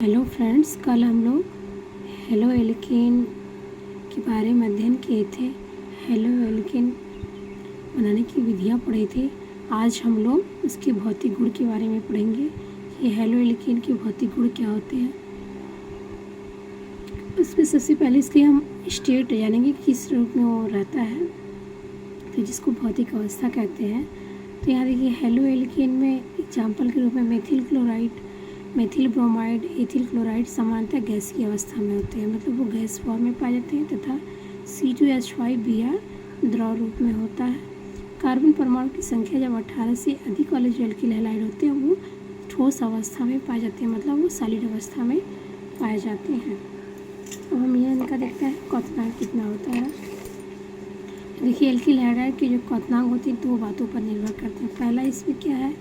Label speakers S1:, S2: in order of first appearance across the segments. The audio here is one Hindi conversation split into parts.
S1: हेलो फ्रेंड्स, कल हम लोग हेलो एल्केन के बारे में अध्ययन किए थे। हेलो एल्केन बनाने की विधियाँ पढ़ी थी। आज हम लोग उसके भौतिक गुण के बारे में पढ़ेंगे। ये हेलो एल्केन के भौतिक गुण क्या होते हैं। उसमें सबसे पहले इसके हम स्टेट जानेंगे किस रूप में वो रहता है, तो जिसको भौतिक अवस्था कहते हैं। तो यहाँ देखिए हेलो एल्केन में एग्जाम्पल के रूप में methyl chloride, methyl bromide, ethyl chloride सामान्यतः गैस की अवस्था में होते हैं, मतलब वो गैस फॉर्म में पाए जाते हैं, तथा C2H5Br द्रव रूप में होता है। कार्बन परमाणु की संख्या जब 18 से अधिक वाले जो एल्किल हैलाइड होते हैं वो ठोस अवस्था में पाए जाते हैं, मतलब वो सॉलिड अवस्था में पाए जाते हैं। अब हम यह इनका देखते हैं क्वथनांक कितना होता है। देखिए एल्किल हैलाइड की जो क्वथनांक होती है दो बातों पर निर्भर करते हैं। पहला इसमें क्या है,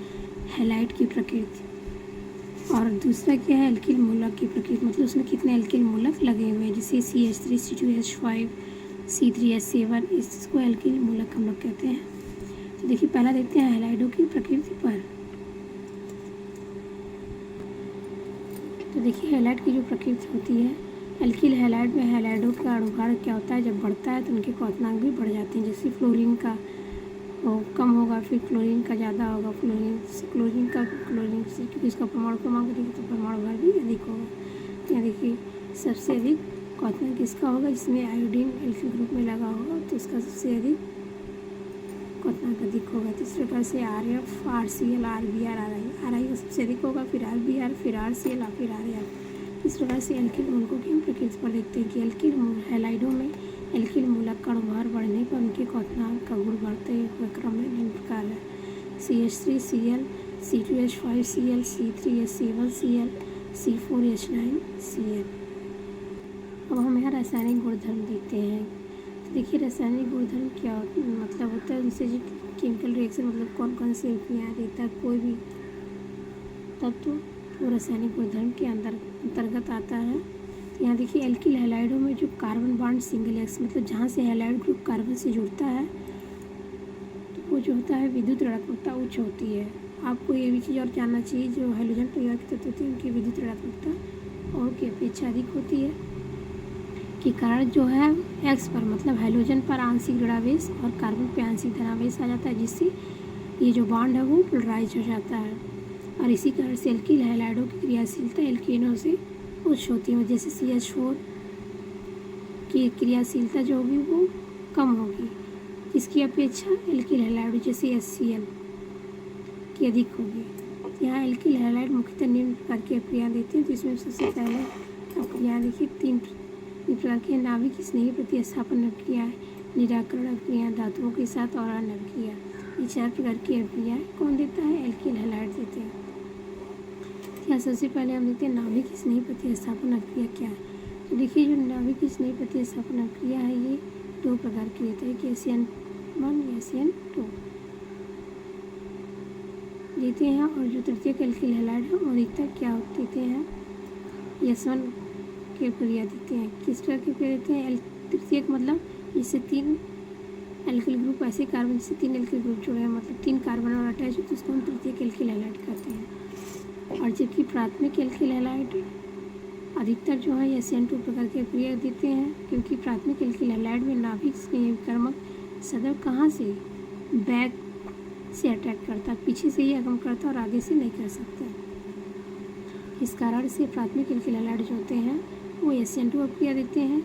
S1: हैलाइड की प्रकृति, और दूसरा क्या है, एल्किल मूलक की प्रकृति, मतलब उसमें कितने एल्किल मूलक लगे हुए हैं। जैसे CH3, C2H5, C3H7, इसको एल्किल मूलक हम लोग कहते हैं। तो देखिए पहला देखते हैं हैलाइडों की प्रकृति पर। तो देखिए हैलाइड की जो प्रकृति होती है, एल्किल हैलाइड में हैलाइडों का अणुभार क्या होता है, जब बढ़ता है तो उनके क्वथनांक भी बढ़ जाते हैं। जैसे फ्लोरीन का कम होगा, फिर क्लोरीन का ज़्यादा होगा, क्लोरीन से क्योंकि इसका परमाणु क्रमांक देखिए तो परमाणु भार भी अधिक होगा। यहाँ देखिए सबसे अधिक क्वथनांक किसका होगा, जिसमें आयोडीन एल्किल ग्रुप में लगा होगा तो उसका सबसे अधिक क्वथनांक अधिक होगा। तो इस प्रकार से RF, RCl, RBr, RI का सबसे अधिक होगा, फिर RBr, फिर RCl और फिर RF। इस प्रकार से एल्किल मूलकों की हम प्रकृति पर देखते हैं कि एल्किल हैलाइडों में एल्किल मूलक का अणुभार बढ़ने पर उनके क्वथनांक का गुण बढ़ते हुए क्रम में निम्न प्रकार है। CH3Cl, C2H5Cl, C3H7Cl, C4H9Cl। अब हम यहाँ रासायनिक गुणधर्म देखते हैं। तो देखिए रासायनिक गुणधर्म क्या मतलब होता है, जैसे केमिकल रिएक्शन, मतलब कौन कौन से क्रिया देता है कोई भी तत्व, वो रासायनिक गुणधर्म के अंतर्गत आता है। यहाँ देखिए एल्किल हैलाइडों में जो कार्बन बॉन्ड सिंगल एक्स, मतलब जहाँ से हैलाइड ग्रुप कार्बन से जुड़ता है तो वो जो होता है विद्युत ऋणात्मकता उच्च होती है। आपको ये भी चीज़ और जानना चाहिए, जो हैलोजन परिवार के तत्व होते हैं उनकी विद्युत ऋणात्मकता और की अपेक्षा अधिक होती है, कि कारण जो है एक्स पर, मतलब हैलोजन पर आंशिक ऋणावेश और कार्बन पर आंशिक धनावेश आ जाता है, जिससे ये जो बॉन्ड है वो पोलराइज हो जाता है। और इसी कारण से एल्किल हैलाइडों की क्रियाशीलता एल्केनों से उच्च होती है। जैसे CH4 की क्रियाशीलता जो होगी वो कम होगी, इसकी अपेक्षा एल्किल हैलाइड जैसे HCl की अधिक होगी। यहाँ एल्किल हैलाइड मुख्यतः निम्न प्रकार की अभिक्रिया देते हैं। तो इसमें सबसे पहले अभिक्रिया देखिए तीन प्रकार की नाभिक स्नेही प्रतिस्थापन अभिक्रिया, निराकरण अभिक्रिया धातुओं के साथ और अन्य अभिक्रिया। ये 4 प्रकार की अभिक्रियाएं कौन देता है, एल्किल हैलाइड देते हैं। यहाँ सबसे पहले हम देखते हैं नाभिक स्नेही प्रतिस्थापन अभिक्रिया क्या है। तो देखिए जो नाभिक स्नेही प्रतिस्थापन अभिक्रिया है ये 2 प्रकार की होती है, कि SN1 या SN2 देते हैं, और जो तृतीयक एल्किल हैलाइड है वो अधिकतर क्या देते हैं, S1 की क्रिया देते हैं। किस तरह की क्रिया देते हैं, तृतीयक मतलब जिससे 3 एल्किल ग्रुप, ऐसे कार्बन से 3 एल्किल ग्रुप जुड़े हैं, मतलब 3 कार्बन और अटैच है, तो उसको हम तृतीयक एल्किल हैलाइड कहते हैं। और जबकि प्राथमिक एल्किल हैलाइड अधिकतर जो है SN2 प्रकार की क्रिया देते हैं, क्योंकि प्राथमिक एल्किल हैलाइड में नाभिक स्नेहीकर्मक सदैव कहाँ से, बैक से अटैक करता है, पीछे से ही आगमन करता है और आगे से नहीं कर सकता। इस कारण से प्राथमिक एल्किल हैलाइड जो होते हैं वो SN2 अभिक्रिया देते हैं,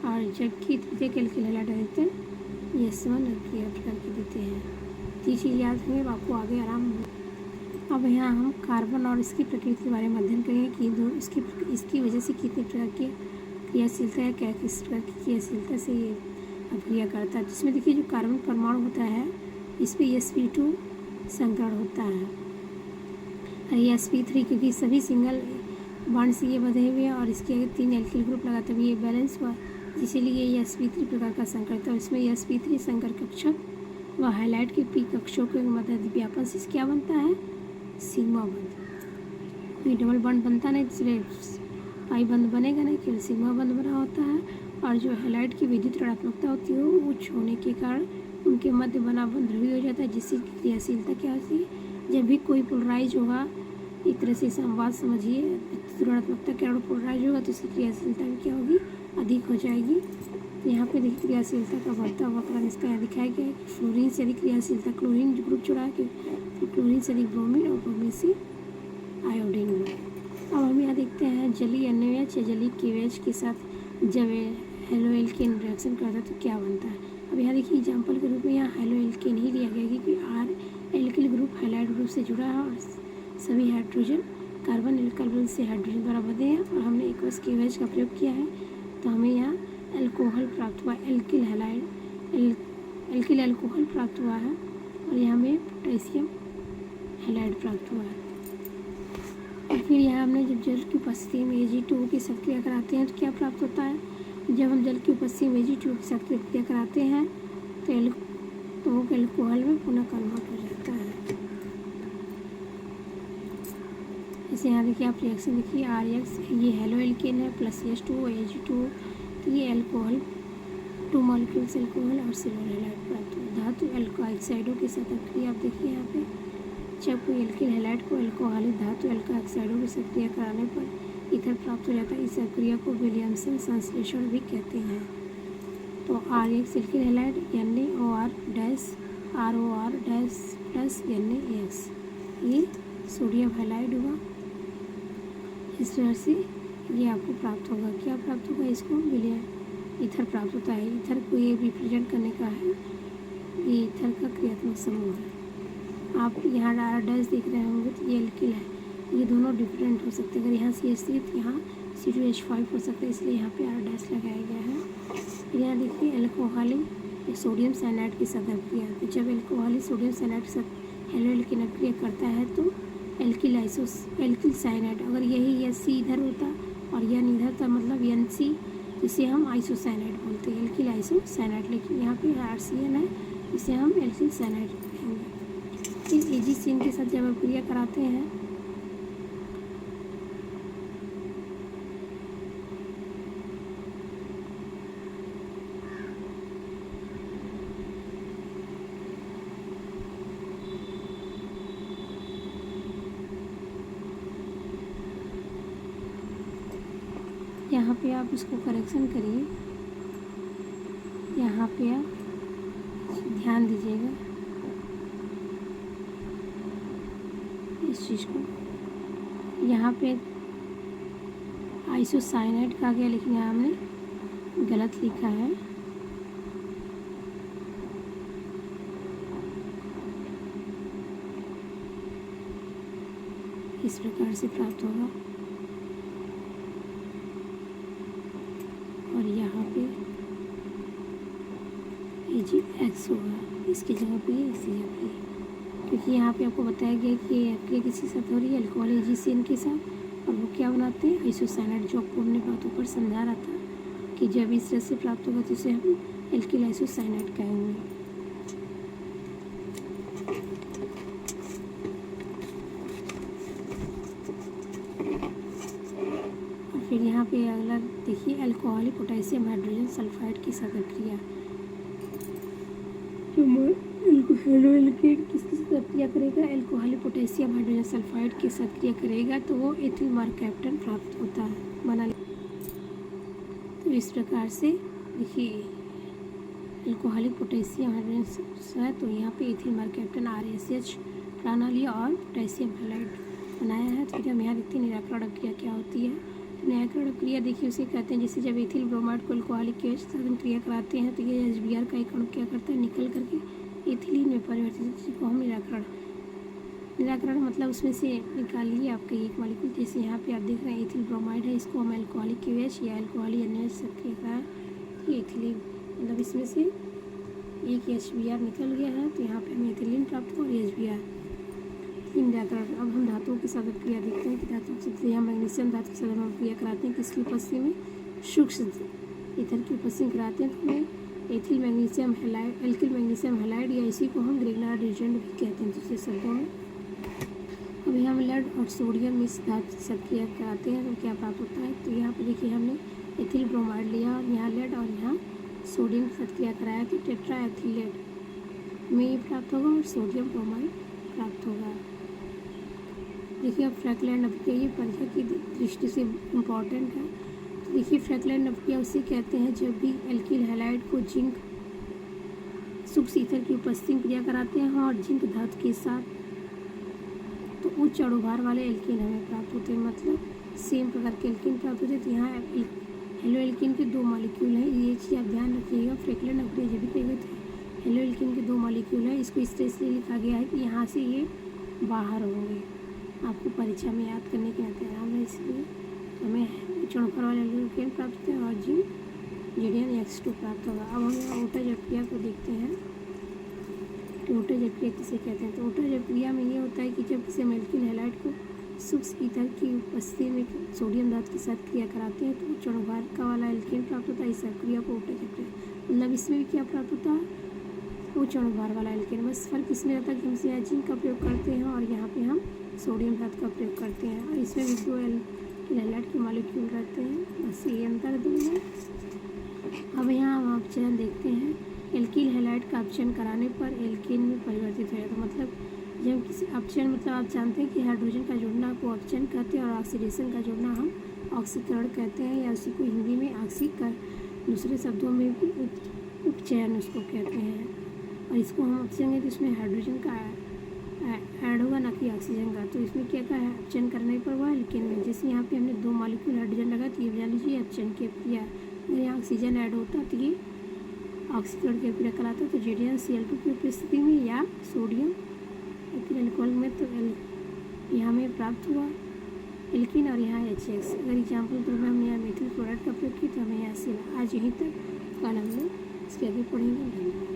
S1: और जबकि तृतीयक एल्किल हैलाइड अधिकतर S1 अभिक्रिया प्रकार की देते हैं। ये चीज़ याद रखें, आपको आगे आराम हो। अब यहाँ हम कार्बन और इसकी प्रकृति के बारे में अध्ययन करेंगे कि इसकी वजह से कितने प्रकार की क्रियाशीलता है, क्या किस प्रकार की क्रियाशीलता से ये अभिक्रिया करता है। जिसमें देखिए जो कार्बन परमाणु होता है इस पर sp2 संकरण होता है, और ये sp3 क्योंकि सभी सिंगल बॉन्ड से ये बंधे हुए हैं और इसके आगे 3 एल्किल ग्रुप लगाते हुए ये बैलेंस हुआ, इसीलिए ये sp3 प्रकार का संकर था। इसमें sp3 संकर कक्षक व हैलाइड के पी कक्षों के मध्य व्यापन से क्या बनता है, सिग्मा बंध। ये डबल बंध बनता नहीं, इसलिए पाई बंध बनेगा नहीं, केवल सिग्मा बंध बना होता है। और जो हैलाइड की विद्युत ऋणात्मकता होती है वो उच्च होने के कारण उनके मध्य बना बंध ध्रुवीय हो जाता है, जिसकी क्रियाशीलता क्या होती है, जब भी कोई पोलराइज होगा, एक तरह से संवाद समझिए, ऋणात्मकता के अणु पोलराइज होगा तो इसकी क्रियाशीलता भी क्या होगी, अधिक हो जाएगी। यहाँ पे देखिए क्रियाशीलता का बढ़ता हुआ क्रम इसका यहाँ दिखाया गया है कि फ्लोरीन से अधिक क्रियाशीलता, क्लोरीन ग्रुप जुड़ा है कि क्लोरीन से अधिक ब्रोमीन और ब्रोमीन से आयोडीन ग्रुप। अब हम यहाँ देखते हैं जलीय NaOH या जलीय KOH के साथ जब हेलोएल्केन रिएक्शन करता है तो क्या बनता है। अब यहाँ देखिए एग्जाम्पल के रूप में यहाँ हेलोएल्केन ही लिया गया क्योंकि R alkyl group halide group से जुड़ा है और सभी हाइड्रोजन कार्बन से हाइड्रोजन द्वारा बंधे हैं और हमने एक्वस KOH का प्रयोग किया है तो हमें यहाँ एल्कोहल प्राप्त हुआ, एल्किल एल्कोहल प्राप्त हुआ है और यहाँ हमें पोटेशियम हैलाइड प्राप्त हुआ है। और फिर यहाँ हमने जब जल की उपस्थिति में Ag2O के साथ क्रिया कराते हैं तो क्या प्राप्त होता है। जब हम जल की उपस्थिति में Ag2O के साथ क्रिया कराते हैं तो एल्कोहल में पुनः कन्वर्ट हो जाता है। जैसे यहाँ देखिए आप रिएक्शन देखिए RX ये हेलोएल्केन है प्लस H2O Ag2O तो ये एल्कोहल 2 मॉलिक्यूल्स एल्कोहल और सिल्वर हैलाइड प्राप्त हुआ। धातु एल्कोऑक्साइडों के साथ क्रिया आप देखिए यहाँ पे जब कोई एल्किल हैलाइड को एल्कोहलिक धातु एल्कोऑक्साइडों की सक्रिया कराने पर ईथर प्राप्त हो जाता है। इस प्रक्रिया को विलियमसन संश्लेषण भी कहते हैं। तो RX alkyl halide NaOR dash ROR dash plus NaX ये सोडियम हैलाइड हुआ। इस तरह से ये आपको प्राप्त होगा, क्या प्राप्त होगा, इसको विलियम ईथर प्राप्त होता है। ईथर को ये रिप्रेजेंट करने का है, ये ईथर का क्रियात्मक समूह है। आप यहाँ R डैश देख रहे होंगे तो ये एल्किल है, ये दोनों डिफरेंट हो सकते हैं। अगर यहाँ CH3 तो यहाँ C2H5 हो सकता है, इसलिए यहाँ पे R डैश लगाया गया है। फिर यहाँ देखिए एल्कोहलिक सोडियम साइनाइड की साथ अभिक्रिया, तो जब एल्कोहलिक सोडियम साइनाइड के साथ हेलोएल्केन अभिक्रिया करता है तो एल्किल साइनाइड, अगर यही या C इधर होता और यह इधर था मतलब NC, जिसे हम आइसोसाइनाइड बोलते हैं, एल्किल आइसोसाइनाइड। लेकिन यहाँ पे RCN है, इसे हम एल्किल साइनाइड कहेंगे। फिर AgCN के साथ जब अभिक्रिया कराते हैं यहाँ पे आप इसको करेक्शन करिए, यहाँ पे आप ध्यान दीजिएगा इस चीज़ को। यहाँ पे आइसोसाइनाइड कहा गया लेकिन यहाँ हमने गलत लिखा है। इस प्रकार से प्राप्त होगा और यहाँ पे AgX होगा, इसकी जगह पे इसी जगह पे, क्योंकि यहाँ पे आपको बताया गया कि ये अभिक्रिया किसी साथ हो रही है एल्कोहल AgCN के साथ और वो क्या बनाते हैं आइसोसाइनाइड, जो आपको हमने बातों पर समझा रहा था कि जब इस तरह से प्राप्त होगा तो इसे हम एल्किल आइसोसाइनाइड कहेंगे। फिर यहाँ पे अगला देखिए एल्कोहलिक पोटेशियम हाइड्रोजन सल्फाइड की साथ अभिक्रिया, हेलोएल्केन किसके साथ क्रिया करेगा, एल्कोहलिक पोटेशियम हाइड्रोजन सल्फाइड के साथ क्रिया करेगा तो वो एथिल मरकैप्टन प्राप्त होता है, बना। तो इस प्रकार से देखिए एल्कोहलिक पोटेशियम हाइड्रोजन है तो यहाँ पे एथिल मरकैप्टन RACH बना लिया और पोटेशियम हैलाइड बनाया है। तो फिर हम यहाँ देखते हैं निराकरण अभिक्रिया क्या होती है। निराकरण अभिक्रिया देखिए उसे कहते हैं जैसे जब एथिल ब्रोमाइड को एल्कोहलिक के साथ हम क्रिया कराते हैं तो ये HBr का एक अणु क्या करता है, निकल करके एथिलीन में परिवर्तित, जिसको हम निराकरण मतलब उसमें से निकालिए आपका एक मॉलिक्यूल। जैसे यहाँ पे आप देख रहे हैं एथिल ब्रोमाइड है, इसको हम एल्कोहलिक KOH या एल्कोहलिक NaOH से क्रिया कराएं ये एथिलीन, मतलब इसमें से एक HBr निकल गया है तो यहाँ पे हमें एथिलीन प्राप्त हो और HBr निराकरण। अब हम धातुओं के साथ क्रिया देखते हैं कि धातु सबसे यहाँ मैग्नीशियम धातु के साथ हम क्रिया कराते हैं किसकी उपस्थिति में, सूक्ष्म ईथर की उपस्थिति में कराते हैं तो हमें ethyl magnesium halide, alkyl magnesium halide या इसी को हम ग्रेगनार रिएजेंट भी कहते हैं दूसरे शब्दों में। अभी हम लेड और सोडियम इस धातु के साथ क्रिया कराते हैं तो क्या प्राप्त होता है, तो यहाँ पे देखिए हमने एथिल ब्रोमाइड लिया और यहाँ लेड और यहाँ सोडियम के साथ क्रिया कराया तो टेट्रा एथिलेट में ये प्राप्त होगा और सोडियम ब्रोमाइड प्राप्त होगा। देखिए अब फ्रैक्लाइन अपक्रिया ये परीक्षा की दृष्टि से इम्पॉर्टेंट है। तो देखिए फ्रैक्लाइन अपक्रिया उसे कहते हैं जब भी एल्किल हैलाइड को जिंक शुष्क ईथर की उपस्थिति में क्रिया कराते हैं और जिंक धातु के साथ, तो उच्च अणुभार वाले एल्कीन हमें प्राप्त होते हैं, मतलब सेम प्रकार के एल्कीन प्राप्त होते हैं। तो यहाँ हेलो एल्कीन के 2 मॉलिक्यूल हैं, ये चीज़ आप ध्यान रखिएगा। फ्रैक्लाइन अपक्रिया जब भी कहे गए थे हेलो एल्कीन के 2 मॉलिक्यूल हैं, इसको इस तरह से लिखा गया है कि यहाँ से ये बाहर होंगे, आपको परीक्षा में याद करने के आते आराम है, इसलिए हमें उच्च अणुभार वाले एल्कीन प्राप्त होते हैं और जिंक जेडियन X2 प्राप्त होगा। अब हम यहाँ ओटोज अपक्रिया को देखते हैं कि ओटोज अपक्रिया किसे कहते हैं। तो ओटोज अपक्रिया में ये होता है कि जब किसी एल्किल हैलाइड को शुष्क ईथर की उपस्थिति में सोडियम धातु के साथ क्रिया कराते हैं तो उच्च अणुभार का वाला एल्कीन प्राप्त होता है। इस अपक्रिया को ओटोज अपक्रिया, मतलब इसमें भी क्या प्राप्त होता है, उच्च अणुभार वाला एल्कीन। बस फर्क इसमें रहता है कि हम यहाँ जिंक का प्रयोग करते हैं और यहाँ पे हम सोडियम धातु का प्रयोग करते हैं, और इसमें भी 2 एल्किल हैलाइड के मॉलिक्यूल रहते हैं, बस ये अंतर दो है। अब यहाँ हम अपचयन देखते हैं। एल्किल हैलाइड का अपचयन कराने पर एल्कीन में परिवर्तित हो जाता है। मतलब जब किसी अपचयन, मतलब आप जानते हैं कि हाइड्रोजन का जुड़ना को अपचयन कहते हैं और ऑक्सीडेशन का जुड़ना हम ऑक्सीकरण कहते हैं, या उसी को हिंदी में ऑक्सीकरण, दूसरे शब्दों में भी उपचयन उसको कहते हैं। और इसको हम अपचयन तो इसमें हाइड्रोजन का ऐड होगा, ना कि ऑक्सीजन का। तो इसमें क्या का है, अपचयन करने पर वह एल्कीन में, जैसे यहाँ पे हमने 2 मॉलिक्यूल हाइड्रोजन लगा तो ये जान लीजिए अपचयन की क्रिया। अगर यहाँ ऑक्सीजन ऐड होता तो ये ऑक्सीकरण की क्रिया कराता, तो जेडियन Cl2 की उपस्थिति में या सोडियम एथिल अल्कोहल में, तो यहाँ में प्राप्त हुआ एल्कीन और यहाँ HX। अगर एग्जाम्पल तो हमने यहाँ मेथिल क्लोराइड का प्रयोग किया तो हमें यहाँ से आज यहीं तक, कल हम लोग इसके आगे पढ़ेंगे।